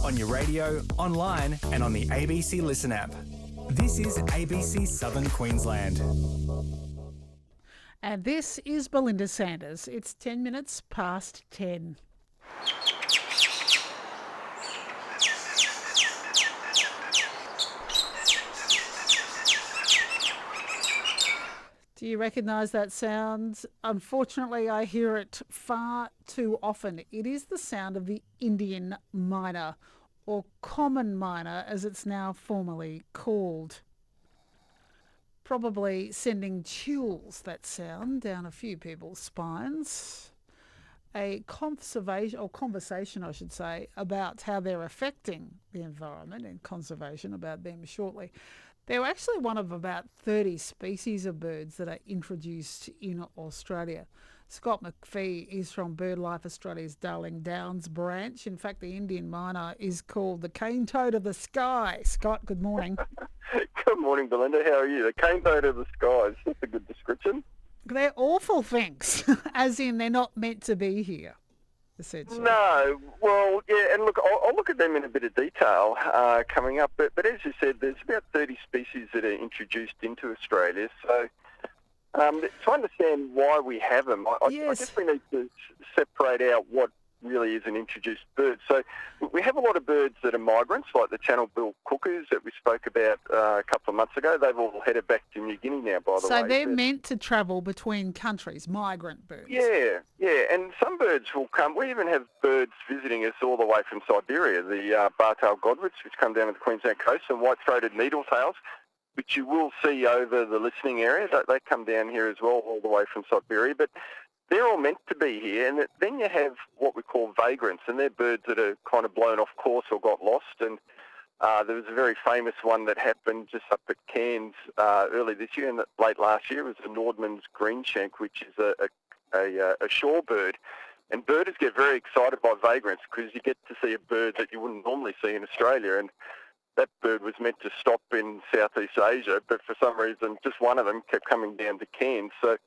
on your radio, online and on the ABC Listen app. This is ABC Southern Queensland. And this is Belinda Sanders. It's 10 minutes past 10. Do you recognise that sound? Unfortunately, I hear it far too often. It is the sound of the Indian myna, or common myna as it's now formally called. Probably sending chills, that sound, down a few people's spines. A conversation, I should say, about how they're affecting the environment and conservation, about them shortly. They're actually one of about 30 species of birds that are introduced in Australia. Scott McPhee is from BirdLife Australia's Darling Downs branch. In fact, the Indian myna is called the cane toad of the sky. Scott, good morning. Good morning, Belinda. How are you? The cane toad of the skies. That's a good description. They're awful things, as in they're not meant to be here, essentially. No, well, yeah, and look, I'll look at them in a bit of detail coming up, but as you said, there's about 30 species that are introduced into Australia, so to understand why we have them, I guess we need to separate out what really is an introduced bird. So we have a lot of birds that are migrants, like the channel-billed cuckoos that we spoke about a couple of months ago. They've all headed back to New Guinea now, by the way. So they're meant to travel between countries, migrant birds. Yeah, and some birds will come. We even have birds visiting us all the way from Siberia, the bar-tailed godwits, which come down to the Queensland coast, and white-throated needletails, which you will see over the listening area. They come down here as well, all the way from Siberia, but they're all meant to be here. And then you have what we call vagrants, and they're birds that are kind of blown off course or got lost. And there was a very famous one that happened just up at Cairns early this year and late last year. It was the Nordman's green shank, which is a shore bird. And birders get very excited by vagrants because you get to see a bird that you wouldn't normally see in Australia. And that bird was meant to stop in Southeast Asia, but for some reason just one of them kept coming down to Cairns. So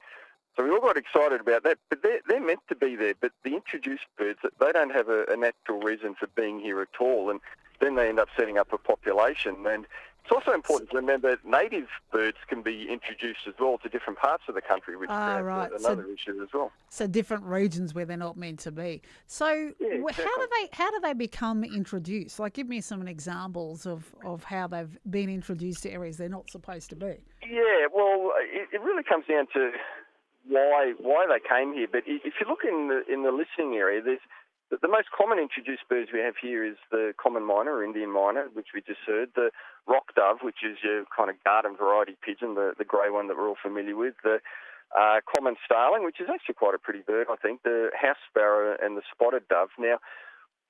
we all got excited about that, but they're meant to be there. But the introduced birds, they don't have a natural reason for being here at all, and then they end up setting up a population. And it's also important to remember that native birds can be introduced as well to different parts of the country, which is another issue as well. So different regions where they're not meant to be. So exactly. how do they become introduced? Like, give me some examples of how they've been introduced to areas they're not supposed to be. Yeah, well, it really comes down to why they came here. But if you look in the listening area, there's the most common introduced birds we have here is the common myna or Indian myna, which we just heard, the rock dove, which is your kind of garden variety pigeon, the grey one that we're all familiar with, the common starling, which is actually quite a pretty bird, I think, the house sparrow and the spotted dove. Now,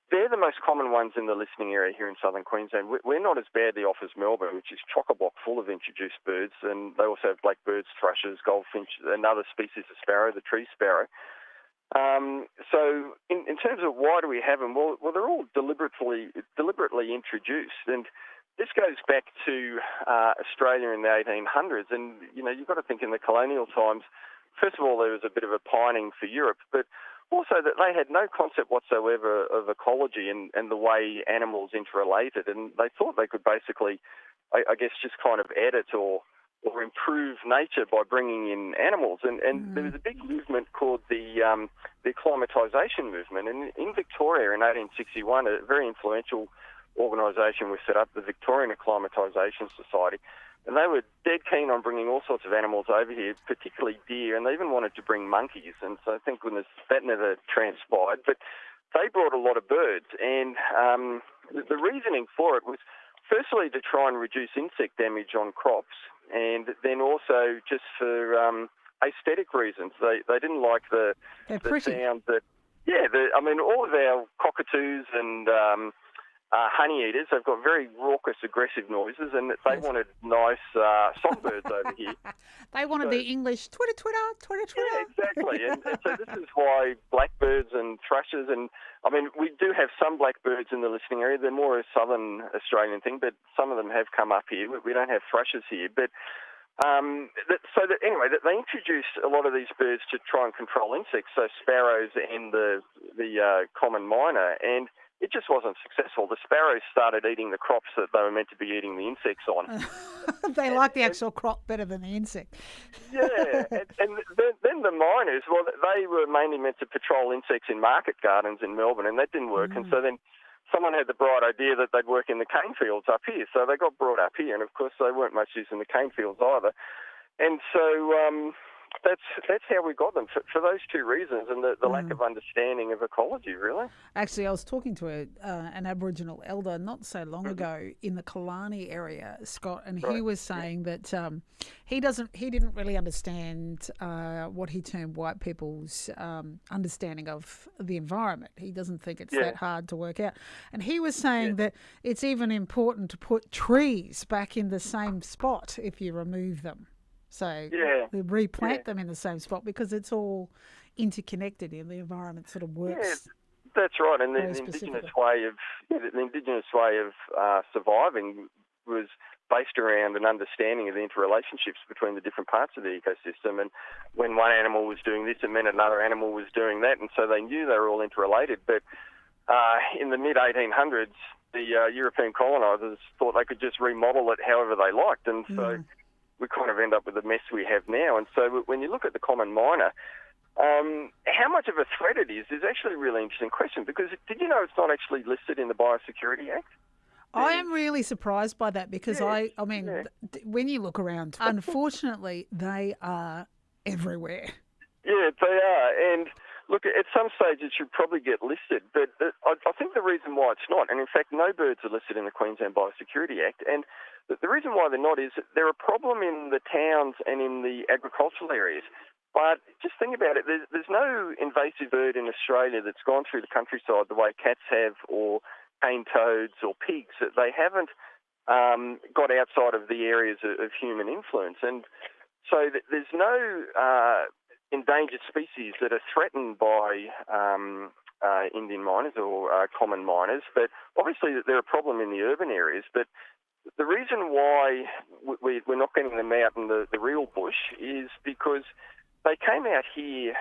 they're the most common ones in the listening area here in southern Queensland. We're not as badly off as Melbourne, which is chock-a-block full of introduced birds, and they also have blackbirds, thrushes, goldfinch, another species of sparrow, the tree sparrow. So in terms of why do we have them, well they're all deliberately introduced, and this goes back to Australia in the 1800s, and you've got to think in the colonial times, first of all, there was a bit of a pining for Europe, but also that they had no concept whatsoever of ecology and the way animals interrelated, and they thought they could basically, I guess, just kind of edit or improve nature by bringing in animals. And there was a big movement called the acclimatisation movement. And in Victoria in 1861, a very influential organisation was set up, the Victorian Acclimatisation Society. And they were dead keen on bringing all sorts of animals over here, particularly deer, and they even wanted to bring monkeys. And so thank goodness that never transpired. But they brought a lot of birds. And the reasoning for it was firstly to try and reduce insect damage on crops, and then also just for aesthetic reasons. They didn't like the sound that, all of our cockatoos and honeyeaters, they've got very raucous, aggressive noises, and they wanted nice songbirds over here. They wanted the English twitter, twitter, twitter, twitter. Yeah, exactly. and so this is why blackbirds and thrushes, and we do have some blackbirds in the listening area. They're more a southern Australian thing, but some of them have come up here. We don't have thrushes here, but anyway, they introduced a lot of these birds to try and control insects, so sparrows and the common myna, and it just wasn't successful. The sparrows started eating the crops that they were meant to be eating the insects on. They like the actual crop better than the insect. Yeah, and then the miners, well, they were mainly meant to patrol insects in market gardens in Melbourne, and that didn't work. And so then someone had the bright idea that they'd work in the cane fields up here. So they got brought up here, and of course they weren't much use in the cane fields either. And so that's how we got them, for those two reasons, and the lack of understanding of ecology, really. Actually, I was talking to an Aboriginal elder not so long ago in the Killarney area, Scott, and he was saying that he didn't really understand what he termed white people's understanding of the environment. He doesn't think it's that hard to work out. And he was saying that it's even important to put trees back in the same spot if you remove them. So they replant them in the same spot because it's all interconnected and the environment sort of works. Yeah, that's right. And the indigenous way of surviving was based around an understanding of the interrelationships between the different parts of the ecosystem. And when one animal was doing this, it meant another animal was doing that. And so they knew they were all interrelated. But in the mid-1800s, the European colonisers thought they could just remodel it however they liked. And so we kind of end up with the mess we have now. And so when you look at the common myna, how much of a threat it is actually a really interesting question, because did you know it's not actually listed in the Biosecurity Act? I am really surprised by that because when you look around, unfortunately, they are everywhere. Yeah, they are. And look, at some stage it should probably get listed, but I think the reason why it's not, and in fact no birds are listed in the Queensland Biosecurity Act, and the reason why they're not is that they're a problem in the towns and in the agricultural areas. But just think about it, there's no invasive bird in Australia that's gone through the countryside the way cats have, or cane toads or pigs. They haven't got outside of the areas of human influence. And so there's no endangered species that are threatened by Indian miners or common miners, but obviously they're a problem in the urban areas. But the reason why we're not getting them out in the real bush is because they came out here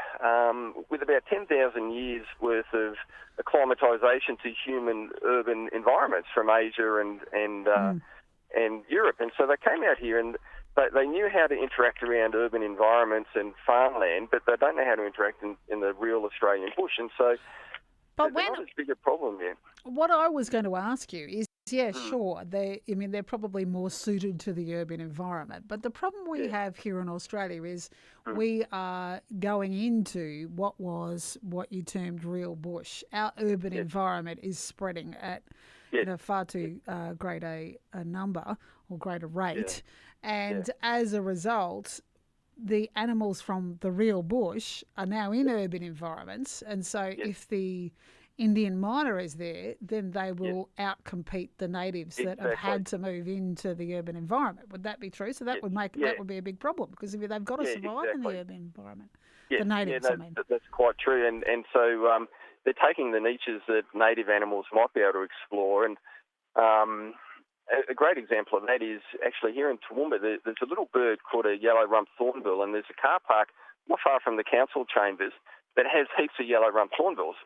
with about 10,000 years worth of acclimatisation to human urban environments from Asia and Europe. And so they came out here and they knew how to interact around urban environments and farmland, but they don't know how to interact in the real Australian bush. And so there's not as big a problem yet. What I was going to ask you is, sure, they're probably more suited to the urban environment. But the problem we have here in Australia is we are going into what you termed real bush. Our urban environment is spreading at far too great a number or greater rate. And as a result, the animals from the real bush are now in urban environments. And so if the Indian myna is there, then they will outcompete the natives that have had to move into the urban environment. Would that be true? So that would that would be a big problem, because if they've got to survive in the urban environment, the natives. That's quite true. And so they're taking the niches that native animals might be able to explore. And a great example of that is actually here in Toowoomba. There's a little bird called a yellow rump thornbill, and there's a car park not far from the council chambers that has heaps of yellow rump thornbills.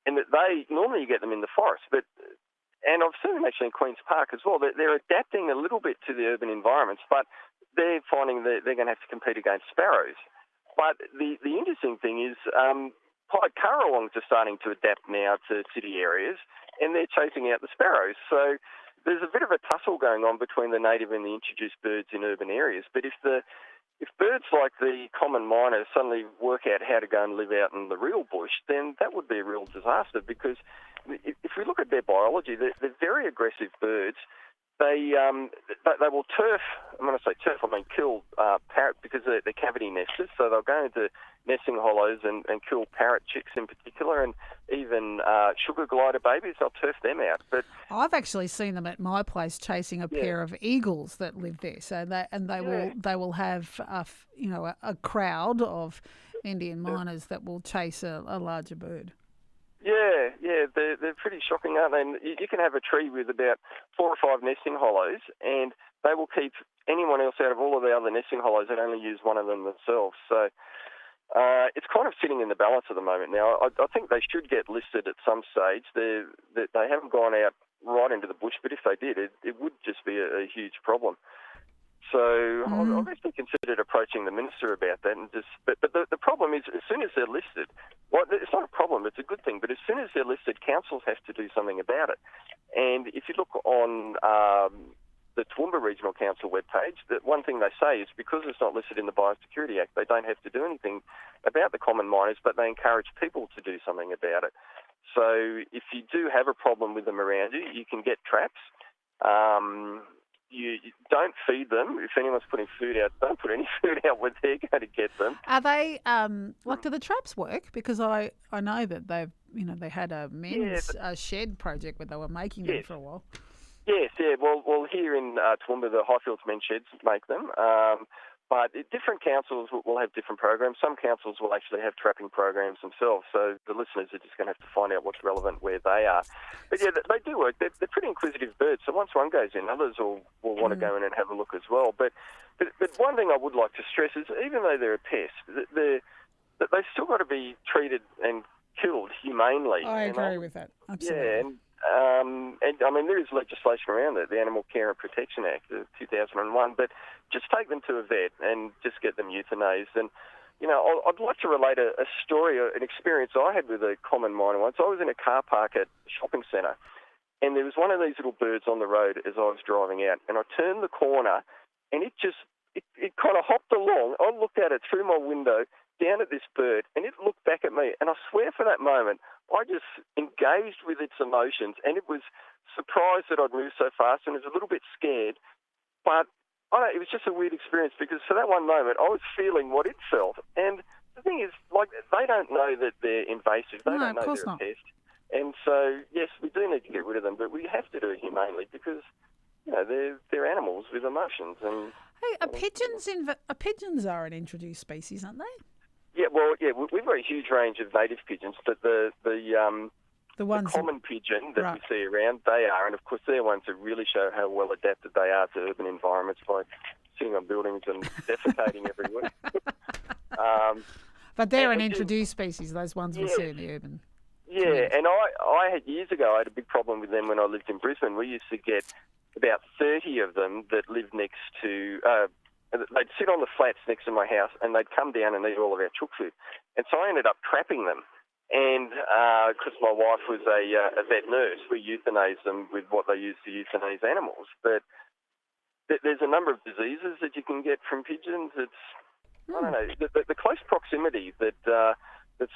And normally you get them in the forest, and I've seen them actually in Queen's Park as well. They're adapting a little bit to the urban environments, but they're finding that they're going to have to compete against sparrows. But the interesting thing is pied currawongs are starting to adapt now to city areas, and they're chasing out the sparrows. So there's a bit of a tussle going on between the native and the introduced birds in urban areas. But if birds like the common myna suddenly work out how to go and live out in the real bush, then that would be a real disaster, because if we look at their biology, they're very aggressive birds. They will turf, and when I say turf, I mean kill parrot, because they're cavity nesters, so they'll go into nesting hollows and kill parrot chicks in particular, and even sugar glider babies, they'll turf them out. But I've actually seen them at my place chasing a pair of eagles that live there. So they will have a crowd of Indian miners that will chase a larger bird. Yeah, they're pretty shocking, aren't they? And you can have a tree with about 4 or 5 nesting hollows, and they will keep anyone else out of all of the other nesting hollows and only use one of them themselves. So, It's kind of sitting in the balance at the moment now. I think they should get listed at some stage. They haven't gone out right into the bush, but if they did, it would just be a huge problem. So I've actually considered approaching the minister about that, but the problem is, as soon as they're listed, well, it's not a problem, it's a good thing, but as soon as they're listed, councils have to do something about it. And if you look on the Toowoomba Regional Council webpage, that one thing they say is because it's not listed in the Biosecurity Act, they don't have to do anything about the common miners, but they encourage people to do something about it. So if you do have a problem with them around you, you can get traps. You don't feed them. If anyone's putting food out, don't put any food out when they're going to get them. Are they do the traps work? Because I know that they had a men's shed project where they were making them for a while. Yes, yeah. Well, here in Toowoomba, the Highfields men's sheds make them. But different councils will have different programs. Some councils will actually have trapping programs themselves, so the listeners are just going to have to find out what's relevant where they are. But yeah, they do work. They're pretty inquisitive birds, so once one goes in, others will want to go in and have a look as well. But one thing I would like to stress is, even though they're a pest, they've still got to be treated and killed humanely. I agree with that, absolutely. Yeah, and I mean, there is legislation around it, the Animal Care and Protection Act of 2001, but just take them to a vet and just get them euthanased. And, I'd like to relate a story, an experience I had with a common miner once. I was in a car park at a shopping centre, and there was one of these little birds on the road as I was driving out, and I turned the corner, and it kind of hopped along. I looked at it through my window, down at this bird, and it looked back at me, and I swear for that moment, I just engaged with its emotions, and it was surprised that I'd moved so fast, and it was a little bit scared, but it was just a weird experience, because for that one moment, I was feeling what it felt, and the thing is, they don't know that they're invasive, they don't know they're a pest, and so, yes, we do need to get rid of them, but we have to do it humanely, because, they're animals with emotions. And pigeons are an introduced species, aren't they? Yeah, we've got a huge range of native pigeons, but the common pigeon that we see around, they are, and of course they're ones that really show how well adapted they are to urban environments by sitting on buildings and defecating everywhere. But they're an introduced species, those ones we see in the urban. Yeah, and I had years ago, I had a big problem with them when I lived in Brisbane. We used to get about 30 of them that lived next to... they'd sit on the flats next to my house, and they'd come down and eat all of our chook food. And so I ended up trapping them. And because my wife was a vet nurse, we euthanased them with what they use to euthanize animals. But there's a number of diseases that you can get from pigeons. I don't know, the close proximity that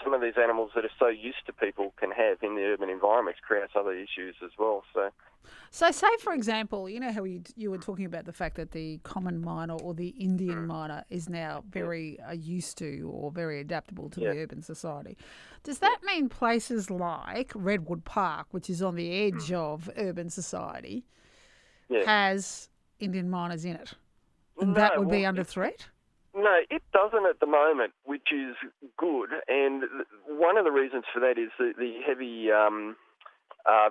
some of these animals that are so used to people can have in the urban environments creates other issues as well. So say, for example, you know how you were talking about the fact that the common miner or the Indian miner is now very used to or very adaptable to the urban society. Does that mean places like Redwood Park, which is on the edge of urban society, has Indian miners in it? And that would be under threat? No, it doesn't at the moment, which is good. And one of the reasons for that is the heavy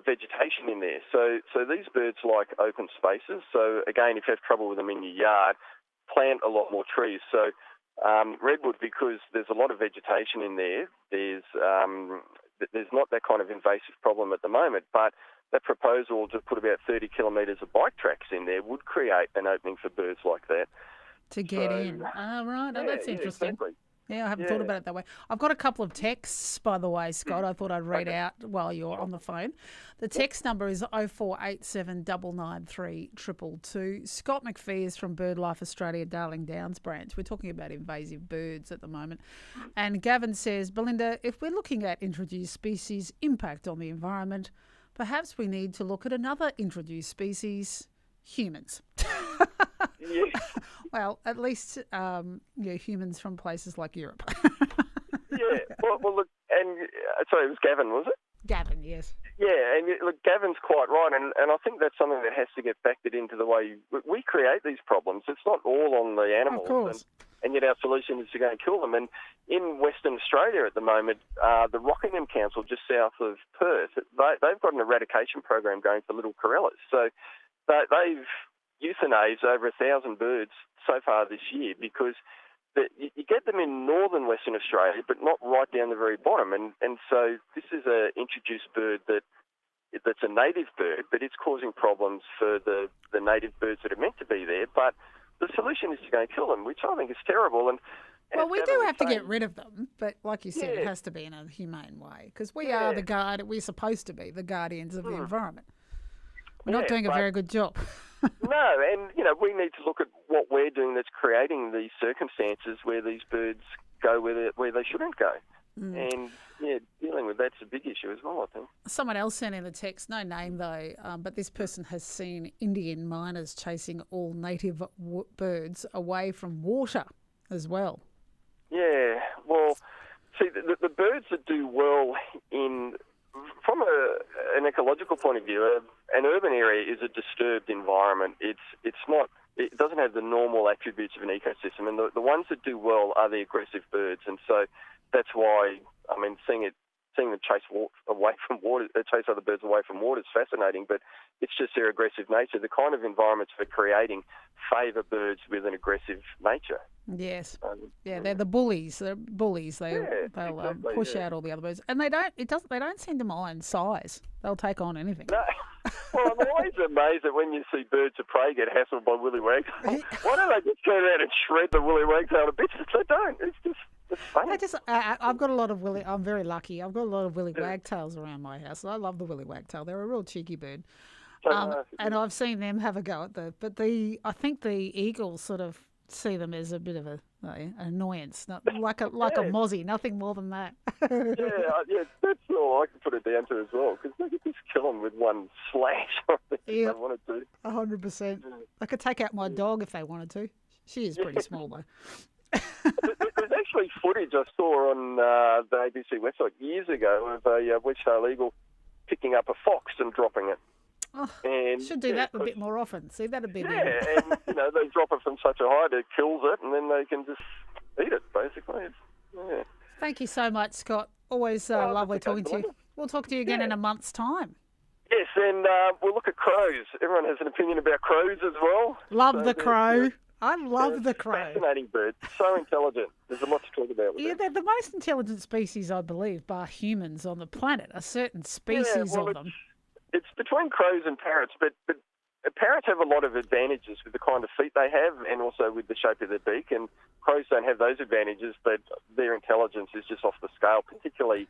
vegetation in there. So these birds like open spaces. So again, if you have trouble with them in your yard, plant a lot more trees. So redwood, because there's a lot of vegetation in there, there's not that kind of invasive problem at the moment. But that proposal to put about 30 kilometres of bike tracks in there would create an opening for birds like that. To get in. Oh, right. Oh, that's interesting. Exactly. Yeah, I haven't thought about it that way. I've got a couple of texts, by the way, Scott. I thought I'd read out while you're on the phone. The text number is 0487 993 222. Scott McPhee is from BirdLife Australia, Darling Downs branch. We're talking about invasive birds at the moment. And Gavin says, Belinda, if we're looking at introduced species impact on the environment, perhaps we need to look at another introduced species, humans. Well, at least humans from places like Europe. Well, look, and sorry, it was Gavin, was it? Gavin, yes. Yeah, and look, Gavin's quite right, and I think that's something that has to get factored into the way we create these problems. It's not all on the animals, of course. And yet our solution is to go and kill them. And in Western Australia at the moment, the Rockingham Council, just south of Perth, they've got an eradication program going for little corellas. So they've euthanized over 1,000 birds so far this year because that you get them in northern Western Australia, but not right down the very bottom. And so this is an introduced bird that's a native bird, but it's causing problems for the native birds that are meant to be there. But the solution is to go and kill them, which I think is terrible. And well, we do have to get rid of them, but like you said, it has to be in a humane way because we are we're supposed to be the guardians of the environment. We're not doing a very good job. No, and, we need to look at what we're doing that's creating these circumstances where these birds go where they shouldn't go. And, dealing with that's a big issue as well, I think. Someone else sent in the text, no name though, but this person has seen Indian miners chasing all native birds away from water as well. Yeah, well, see, the birds that do well from an ecological point of view, an urban area is a disturbed environment. It doesn't have the normal attributes of an ecosystem, and the ones that do well are the aggressive birds, and so that's why, seeing them chase other birds away from water is fascinating, but it's just their aggressive nature. The kind of environments for creating favour birds with an aggressive nature. Yes. They're the bullies. They'll push out all the other birds, and they don't seem to mind size. They'll take on anything. No. Well, I'm always amazed that when you see birds of prey get hassled by woolly wagtails, why don't they just turn around and shred the woolly wagtail to bits? They don't. It's funny. I've got a lot of woolly. I'm very lucky. I've got a lot of woolly wagtails around my house. I love the woolly wagtail. They're a real cheeky bird. And I've seen them have a go at I think the eagles sort of see them as a bit of an annoyance, like a mozzie, nothing more than that. That's all I can put it down to as well, because they could just kill them with one slash if they wanted to. 100%. They could take out my dog if they wanted to. She is pretty small though. There's actually footage I saw on the ABC website years ago of a wedge-tailed eagle picking up a fox and dropping it. Oh, should do that a bit more often. See, that'd be and they drop it from such a height it kills it, and then they can just eat it. Basically, Thank you so much, Scott. Always lovely talking to you. We'll talk to you again in a month's time. Yes, and we'll look at crows. Everyone has an opinion about crows as well. Love the crow. I love the crow. Fascinating bird. So intelligent. There's a lot to talk about with them. They're the most intelligent species, I believe, bar humans on the planet. A certain species of them. It's between crows and parrots, but parrots have a lot of advantages with the kind of feet they have and also with the shape of their beak, and crows don't have those advantages, but their intelligence is just off the scale, particularly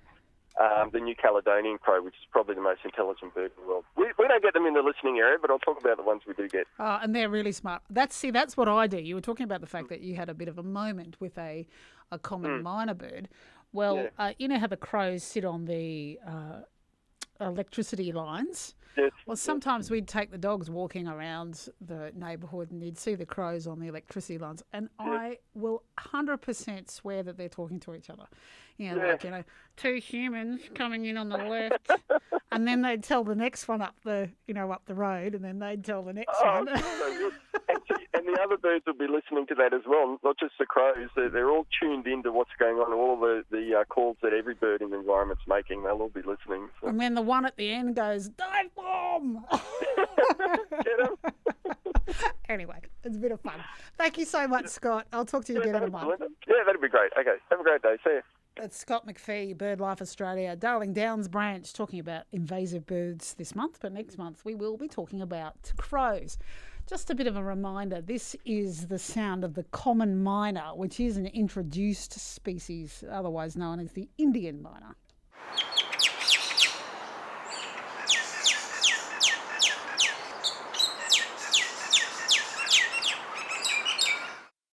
the New Caledonian crow, which is probably the most intelligent bird in the world. We don't get them in the listening area, but I'll talk about the ones we do get. And they're really smart. That's what I do. You were talking about the fact that you had a bit of a moment with a common myna bird. Well, you know how the crows sit on the electricity lines? Yes. Well, sometimes we'd take the dogs walking around the neighbourhood and you'd see the crows on the electricity lines, and I will 100% swear that they're talking to each other. Two humans coming in on the left, and then they'd tell the next one up the road, and then they'd tell the next one. And the other birds will be listening to that as well, not just the crows. They're all tuned into what's going on, all the calls that every bird in the environment's making. They'll all be listening. So. And then the one at the end goes, dive bomb! Get 'em. Anyway, it's a bit of fun. Thank you so much, Scott. I'll talk to you again in a month. Yeah, that'd be great. Okay, have a great day. See you. That's Scott McPhee, BirdLife Australia, Darling Downs branch, talking about invasive birds this month, but next month we will be talking about crows. Just a bit of a reminder, this is the sound of the common myna, which is an introduced species, otherwise known as the Indian myna.